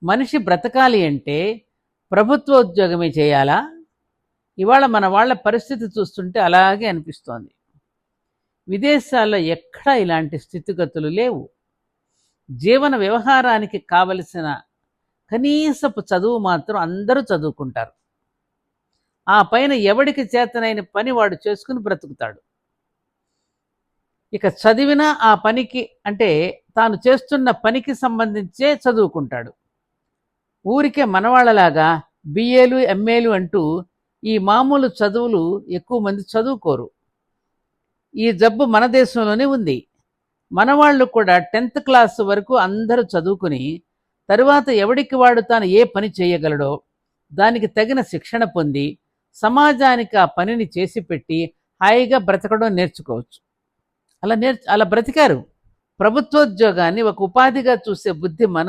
మనిషి బ్రతకాలి అంటే ప్రభుత్వోద్యోగమే చేయాలా? ఇవాళ మన వాళ్ళ పరిస్థితి చూస్తుంటే అలాగే అనిపిస్తోంది. విదేశాల్లో ఎక్కడా ఇలాంటి స్థితిగతులు లేవు. జీవన వ్యవహారానికి కావలసిన కనీసపు చదువు మాత్రం అందరూ చదువుకుంటారు. ఆ పైన ఎవడికి చేతనైన పని వాడు చేసుకుని బ్రతుకుతాడు. ఇక చదివినా ఆ పనికి అంటే తాను చేస్తున్న పనికి సంబంధించే చదువుకుంటాడు. ఊరికే మనవాళ్ళలాగా బిఏలు ఎంఏలు అంటూ ఈ మామూలు చదువులు ఎక్కువ మంది చదువుకోరు. ఈ జబ్బు మన దేశంలోనే ఉంది. మనవాళ్ళు కూడా 10th క్లాస్ వరకు అందరూ చదువుకుని తరువాత ఎవడికి వాడు తాను ఏ పని చేయగలడో దానికి తగిన శిక్షణ పొంది సమాజానికి ఆ పనిని చేసి పెట్టి హాయిగా బ్రతకడం నేర్చుకోవచ్చు. అలా బ్రతికారు. ప్రభుత్వోద్యోగాన్ని ఒక ఉపాధిగా చూసే బుద్ధి మన